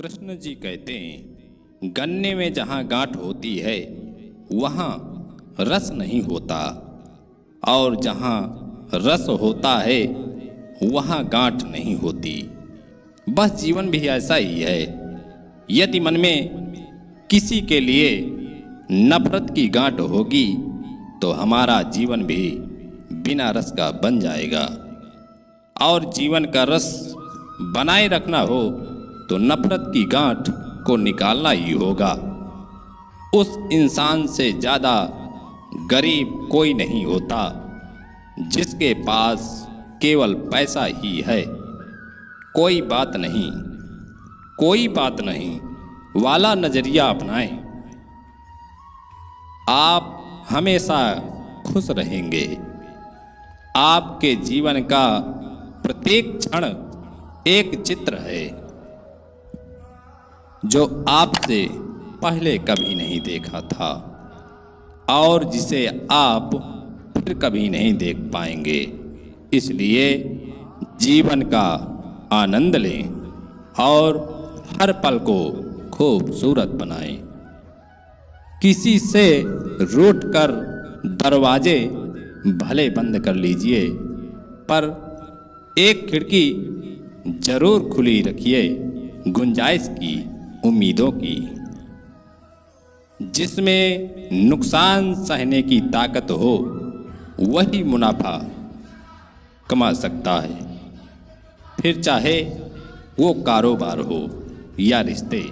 कृष्ण जी कहते हैं, गन्ने में जहाँ गांठ होती है वहाँ रस नहीं होता, और जहाँ रस होता है वहाँ गांठ नहीं होती। बस जीवन भी ऐसा ही है। यदि मन में किसी के लिए नफरत की गांठ होगी तो हमारा जीवन भी बिना रस का बन जाएगा। और जीवन का रस बनाए रखना हो तो नफरत की गांठ को निकालना ही होगा। उस इंसान से ज़्यादा गरीब कोई नहीं होता जिसके पास केवल पैसा ही है। कोई बात नहीं, कोई बात नहीं वाला नजरिया अपनाएं, आप हमेशा खुश रहेंगे। आपके जीवन का प्रत्येक क्षण एक चित्र है जो आपसे पहले कभी नहीं देखा था और जिसे आप फिर कभी नहीं देख पाएंगे। इसलिए जीवन का आनंद लें और हर पल को खूबसूरत बनाएं। किसी से रूठ कर दरवाजे भले बंद कर लीजिए, पर एक खिड़की जरूर खुली रखिए गुंजाइश की, उम्मीदों की। जिसमें नुकसान सहने की ताकत हो वही मुनाफा कमा सकता है, फिर चाहे वो कारोबार हो या रिश्ते।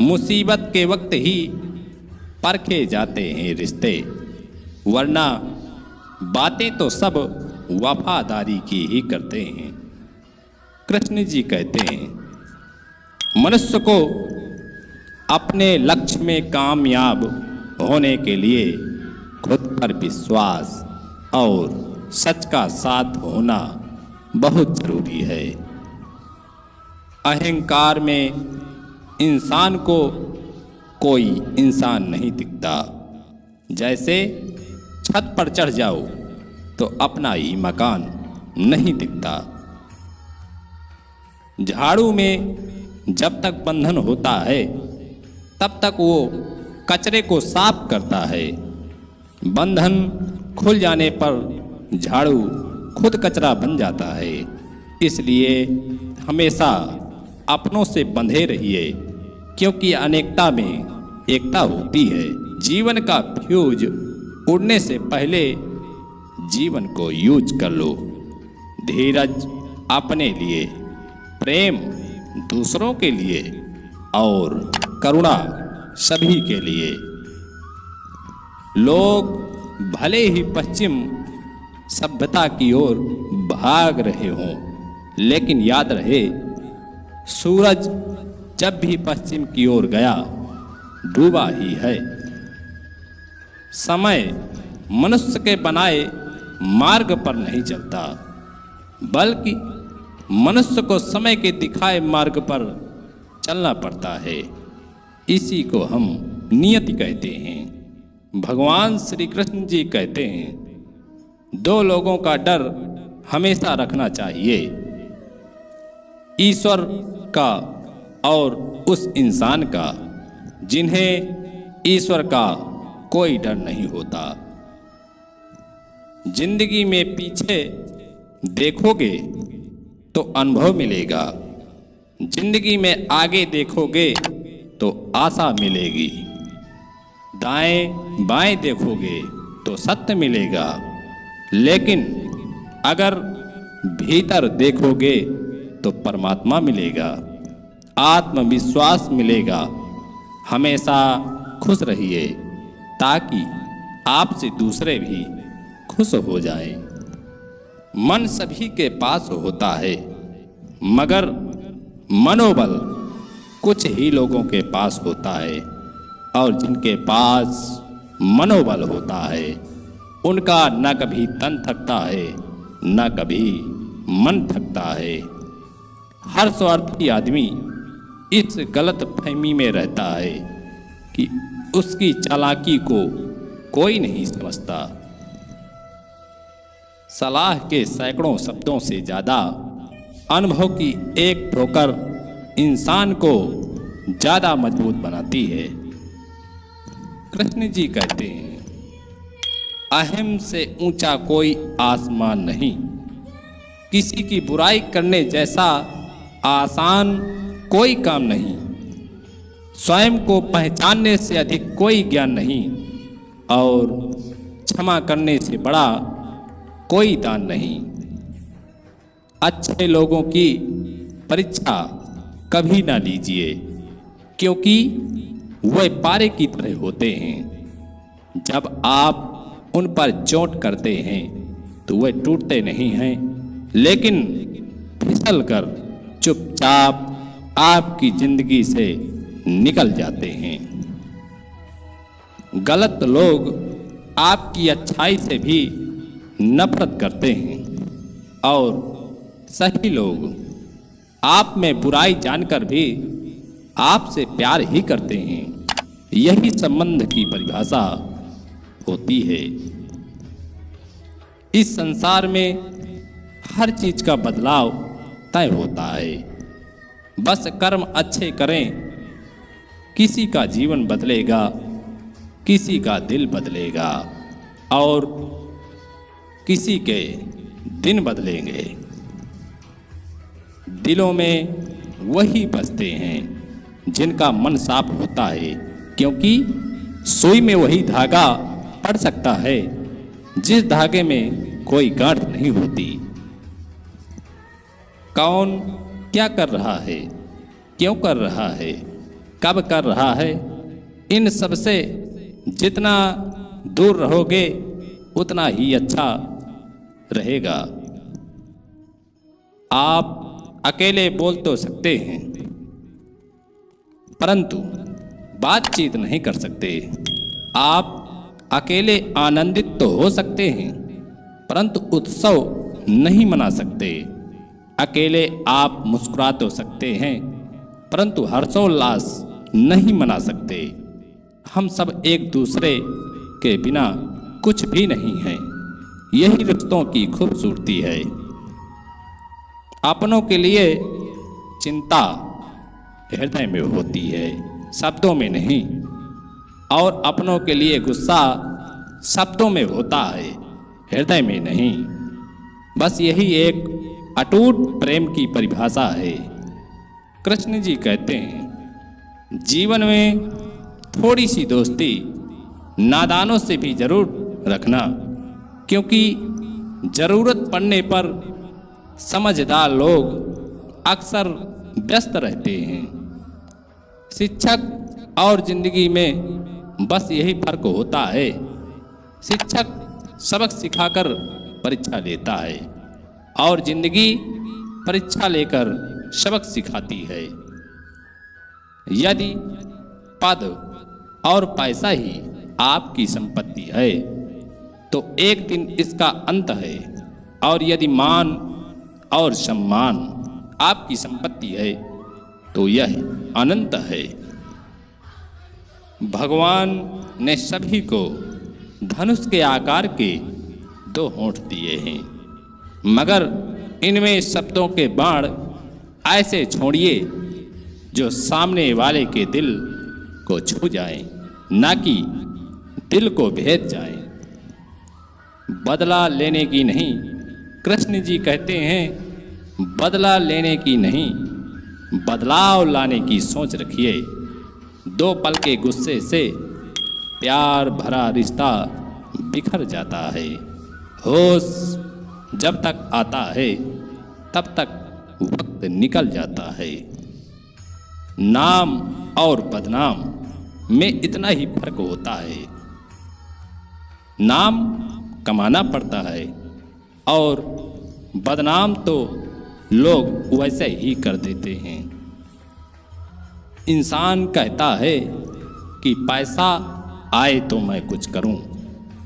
मुसीबत के वक्त ही परखे जाते हैं रिश्ते, वरना बातें तो सब वफादारी की ही करते हैं। कृष्ण जी कहते हैं, मनुष्य को अपने लक्ष्य में कामयाब होने के लिए खुद पर विश्वास और सच का साथ होना बहुत जरूरी है। अहंकार में इंसान को कोई इंसान नहीं दिखता। जैसे छत पर चढ़ जाओ तो अपना ही मकान नहीं दिखता। झाड़ू में जब तक बंधन होता है तब तक वो कचरे को साफ करता है। बंधन खुल जाने पर झाड़ू खुद कचरा बन जाता है। इसलिए हमेशा अपनों से बंधे रहिए, क्योंकि अनेकता में एकता होती है। जीवन का फ्यूज उड़ने से पहले जीवन को यूज कर लो। धीरज अपने लिए, प्रेम दूसरों के लिए और करुणा सभी के लिए। लोग भले ही पश्चिम सभ्यता की ओर भाग रहे हों, लेकिन याद रहे, सूरज जब भी पश्चिम की ओर गया डूबा ही है। समय मनुष्य के बनाए मार्ग पर नहीं चलता, बल्कि मनुष्य को समय के दिखाए मार्ग पर चलना पड़ता है। इसी को हम नियति कहते हैं। भगवान श्री कृष्ण जी कहते हैं, दो लोगों का डर हमेशा रखना चाहिए, ईश्वर का और उस इंसान का जिन्हें ईश्वर का कोई डर नहीं होता। जिंदगी में पीछे देखोगे तो अनुभव मिलेगा, जिंदगी में आगे देखोगे तो आशा मिलेगी, दाएं बाएं देखोगे तो सत्य मिलेगा, लेकिन अगर भीतर देखोगे तो परमात्मा मिलेगा, आत्मविश्वास मिलेगा। हमेशा खुश रहिए ताकि आपसे दूसरे भी खुश हो जाएं। मन सभी के पास होता है, मगर मनोबल कुछ ही लोगों के पास होता है, और जिनके पास मनोबल होता है उनका न कभी तन थकता है न कभी मन थकता है। हर स्वार्थी आदमी इस गलत फहमी में रहता है कि उसकी चालाकी को कोई नहीं समझता। सलाह के सैकड़ों शब्दों से ज़्यादा अनुभव की एक ठोकर इंसान को ज़्यादा मजबूत बनाती है। कृष्ण जी कहते हैं, अहम से ऊंचा कोई आसमान नहीं, किसी की बुराई करने जैसा आसान कोई काम नहीं, स्वयं को पहचानने से अधिक कोई ज्ञान नहीं, और क्षमा करने से बड़ा कोई दान नहीं। अच्छे लोगों की परीक्षा कभी ना लीजिए, क्योंकि वे पारे की तरह होते हैं। जब आप उन पर चोट करते हैं तो वे टूटते नहीं हैं, लेकिन फिसल कर चुपचाप आपकी जिंदगी से निकल जाते हैं। गलत लोग आपकी अच्छाई से भी नफरत करते हैं, और सही लोग आप में बुराई जानकर भी आपसे प्यार ही करते हैं। यही संबंध की परिभाषा होती है। इस संसार में हर चीज का बदलाव तय होता है। बस कर्म अच्छे करें, किसी का जीवन बदलेगा, किसी का दिल बदलेगा, और किसी के दिन बदलेंगे। दिलों में वही बसते हैं जिनका मन साफ होता है, क्योंकि सुई में वही धागा पड़ सकता है जिस धागे में कोई गांठ नहीं होती। कौन क्या कर रहा है, क्यों कर रहा है, कब कर रहा है, इन सब से जितना दूर रहोगे उतना ही अच्छा रहेगा। आप अकेले बोल तो सकते हैं, परंतु बातचीत नहीं कर सकते। आप अकेले आनंदित तो हो सकते हैं, परंतु उत्सव नहीं मना सकते। अकेले आप मुस्कुरा तो सकते हैं, परंतु हर्षोल्लास नहीं मना सकते। हम सब एक दूसरे के बिना कुछ भी नहीं हैं। यही रिश्तों की खूबसूरती है। अपनों के लिए चिंता हृदय में होती है, शब्दों में नहीं, और अपनों के लिए गुस्सा शब्दों में होता है, हृदय में नहीं। बस यही एक अटूट प्रेम की परिभाषा है। कृष्ण जी कहते हैं, जीवन में थोड़ी सी दोस्ती नादानों से भी जरूर रखना, क्योंकि जरूरत पड़ने पर समझदार लोग अक्सर व्यस्त रहते हैं। शिक्षक और जिंदगी में बस यही फर्क होता है। शिक्षक सबक सिखाकर परीक्षा लेता है, और जिंदगी परीक्षा लेकर सबक सिखाती है। यदि पद और पैसा ही आपकी संपत्ति है तो एक दिन इसका अंत है, और यदि मान और सम्मान आपकी संपत्ति है तो यह अनंत है। भगवान ने सभी को धनुष के आकार के 2 होंठ दिए हैं, मगर इनमें शब्दों के बाण ऐसे छोड़िए जो सामने वाले के दिल को छू जाएं, ना कि दिल को भेद जाएं। बदला लेने की नहीं, कृष्ण जी कहते हैं, बदला लेने की नहीं, बदलाव लाने की सोच रखिए। 2 पल के गुस्से से प्यार भरा रिश्ता बिखर जाता है। होश जब तक आता है तब तक वक्त निकल जाता है। नाम और बदनाम में इतना ही फर्क होता है। नाम कमाना पड़ता है, और बदनाम तो लोग वैसे ही कर देते हैं। इंसान कहता है कि पैसा आए तो मैं कुछ करूं,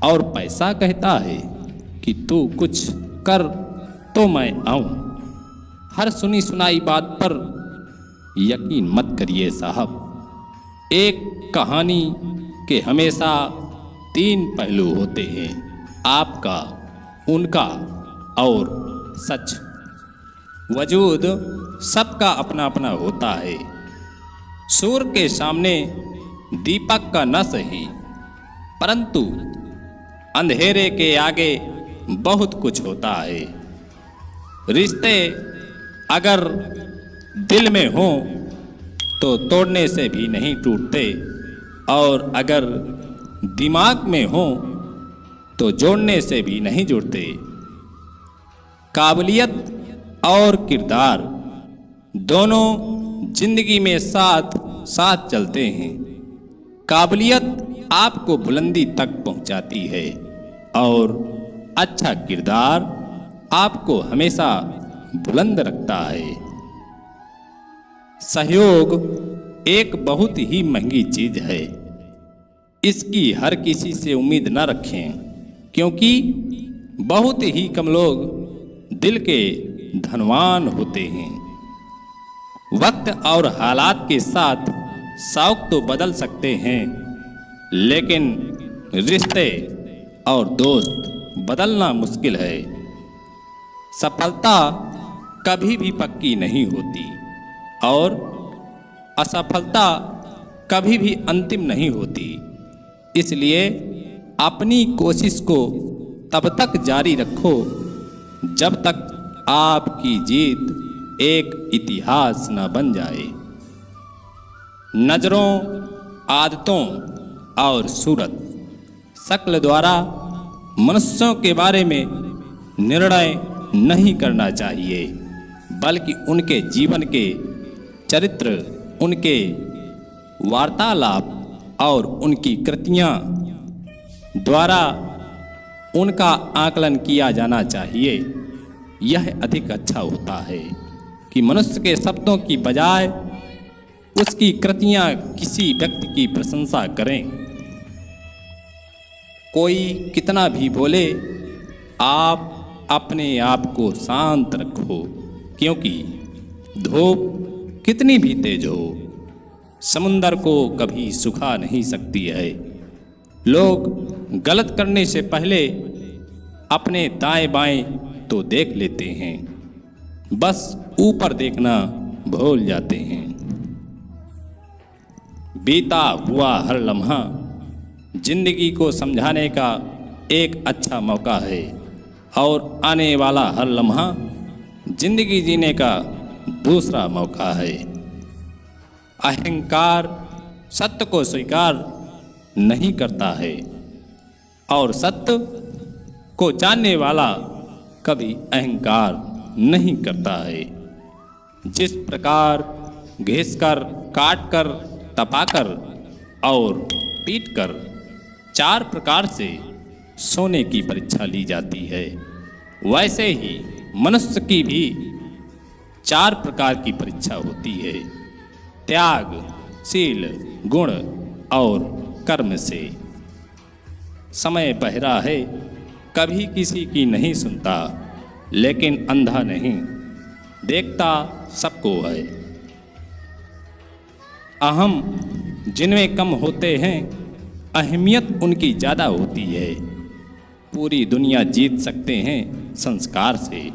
और पैसा कहता है कि तू कुछ कर तो मैं आऊं। हर सुनी सुनाई बात पर यकीन मत करिए साहब। एक कहानी के हमेशा 3 पहलू होते हैं, आपका, उनका और सच। वजूद सबका अपना अपना होता है। सूर्य के सामने दीपक का न सही, परंतु अंधेरे के आगे बहुत कुछ होता है। रिश्ते अगर दिल में हों तो तोड़ने से भी नहीं टूटते, और अगर दिमाग में हों तो जोड़ने से भी नहीं जुड़ते। काबिलियत और किरदार दोनों जिंदगी में साथ साथ चलते हैं। काबिलियत आपको बुलंदी तक पहुंचाती है और अच्छा किरदार आपको हमेशा बुलंद रखता है। सहयोग एक बहुत ही महंगी चीज है। इसकी हर किसी से उम्मीद न रखें, क्योंकि बहुत ही कम लोग दिल के धनवान होते हैं। वक्त और हालात के साथ शौक तो बदल सकते हैं, लेकिन रिश्ते और दोस्त बदलना मुश्किल है। सफलता कभी भी पक्की नहीं होती और असफलता कभी भी अंतिम नहीं होती। इसलिए अपनी कोशिश को तब तक जारी रखो जब तक आपकी जीत एक इतिहास न बन जाए। नजरों, आदतों और सूरत, शक्ल द्वारा मनुष्यों के बारे में निर्णय नहीं करना चाहिए, बल्कि उनके जीवन के चरित्र, उनके वार्तालाप और उनकी कृतियां द्वारा उनका आकलन किया जाना चाहिए। यह अधिक अच्छा होता है कि मनुष्य के शब्दों की बजाय उसकी कृतियां किसी व्यक्ति की प्रशंसा करें। कोई कितना भी बोले, आप अपने आप को शांत रखो, क्योंकि धूप कितनी भी तेज हो, समुंदर को कभी सुखा नहीं सकती है। लोग गलत करने से पहले अपने दाएं बाएं तो देख लेते हैं, बस ऊपर देखना भूल जाते हैं। बीता हुआ हर लम्हा जिंदगी को समझाने का एक अच्छा मौका है, और आने वाला हर लम्हा जिंदगी जीने का दूसरा मौका है। अहंकार सत्य को स्वीकार नहीं करता है, और सत्य को जानने वाला कभी अहंकार नहीं करता है। जिस प्रकार घिसकर, काटकर, तपाकर और पीटकर 4 प्रकार से सोने की परीक्षा ली जाती है, वैसे ही मनुष्य की भी 4 प्रकार की परीक्षा होती है। त्याग, शील, गुण और कर्म से। समय बहरा है, कभी किसी की नहीं सुनता, लेकिन अंधा नहीं, देखता सबको है। अहम जिनमें कम होते हैं, अहमियत उनकी ज़्यादा होती है। पूरी दुनिया जीत सकते हैं संस्कार से,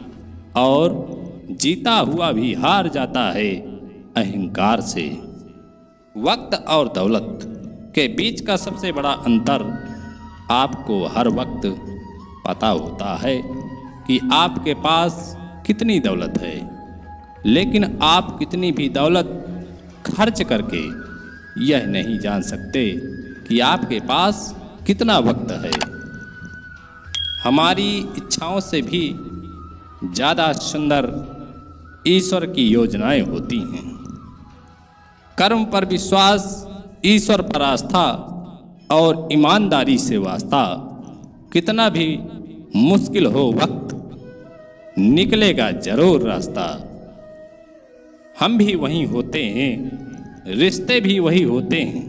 और जीता हुआ भी हार जाता है अहंकार से। वक्त और दौलत के बीच का सबसे बड़ा अंतर आपको हर वक्त पता होता है कि आपके पास कितनी दौलत है, लेकिन आप कितनी भी दौलत खर्च करके यह नहीं जान सकते कि आपके पास कितना वक्त है। हमारी इच्छाओं से भी ज़्यादा सुंदर ईश्वर की योजनाएं होती हैं। कर्म पर विश्वास, ईश्वर पर आस्था और ईमानदारी से वास्ता, कितना भी मुश्किल हो वक्त, निकलेगा जरूर रास्ता। हम भी वही होते हैं, रिश्ते भी वही होते हैं,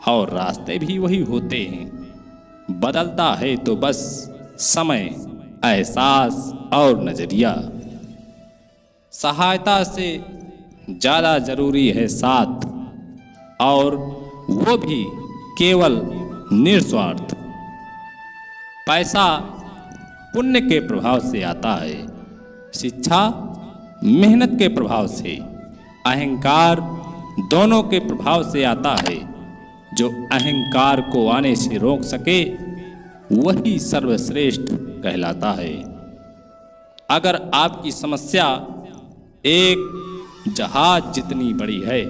और रास्ते भी वही होते हैं। बदलता है तो बस समय, एहसास और नजरिया। सहायता से ज़्यादा जरूरी है साथ, और वो भी केवल निस्वार्थ। पैसा पुण्य के प्रभाव से आता है, शिक्षा मेहनत के प्रभाव से, अहंकार दोनों के प्रभाव से आता है। जो अहंकार को आने से रोक सके वही सर्वश्रेष्ठ कहलाता है। अगर आपकी समस्या एक जहाज जितनी बड़ी है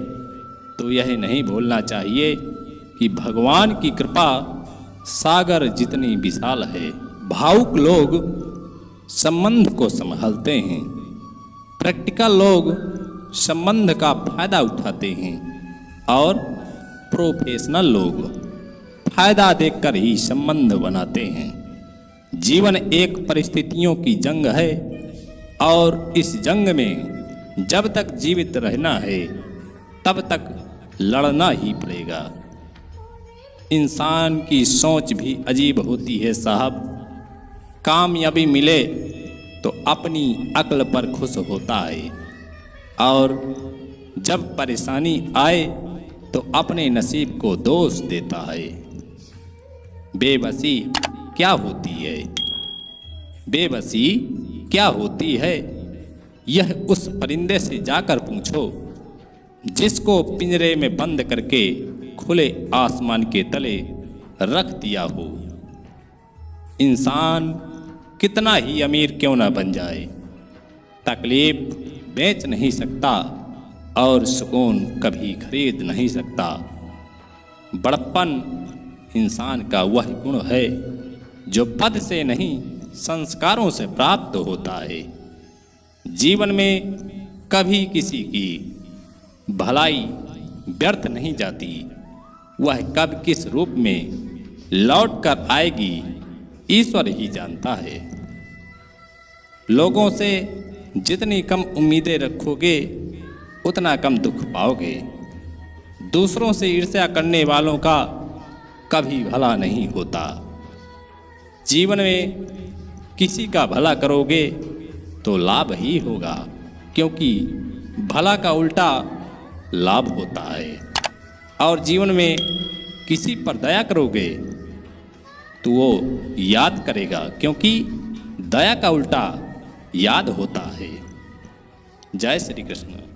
तो यह नहीं भूलना चाहिए कि भगवान की कृपा सागर जितनी विशाल है। भावुक लोग संबंध को संभालते हैं, प्रैक्टिकल लोग संबंध का फायदा उठाते हैं और प्रोफेशनल लोग फायदा देखकर ही संबंध बनाते हैं। जीवन एक परिस्थितियों की जंग है और इस जंग में जब तक जीवित रहना है तब तक लड़ना ही पड़ेगा। इंसान की सोच भी अजीब होती है साहब। कामयाबी मिले तो अपनी अक्ल पर खुश होता है और जब परेशानी आए तो अपने नसीब को दोष देता है। बेबसी क्या होती है? बेबसी क्या होती है यह उस परिंदे से जाकर पूछो जिसको पिंजरे में बंद करके खुले आसमान के तले रख दिया हो। इंसान कितना ही अमीर क्यों ना बन जाए, तकलीफ बेच नहीं सकता और सुकून कभी खरीद नहीं सकता। बड़प्पन इंसान का वह गुण है जो पद से नहीं संस्कारों से प्राप्त होता है। जीवन में कभी किसी की भलाई व्यर्थ नहीं जाती, वह कब किस रूप में लौट कर आएगी ईश्वर ही जानता है। लोगों से जितनी कम उम्मीदें रखोगे उतना कम दुख पाओगे। दूसरों से ईर्ष्या करने वालों का कभी भला नहीं होता। जीवन में किसी का भला करोगे तो लाभ ही होगा, क्योंकि भला का उल्टा लाभ होता है। और जीवन में किसी पर दया करोगे तो वो याद करेगा, क्योंकि दया का उल्टा याद होता है। जय श्री कृष्ण।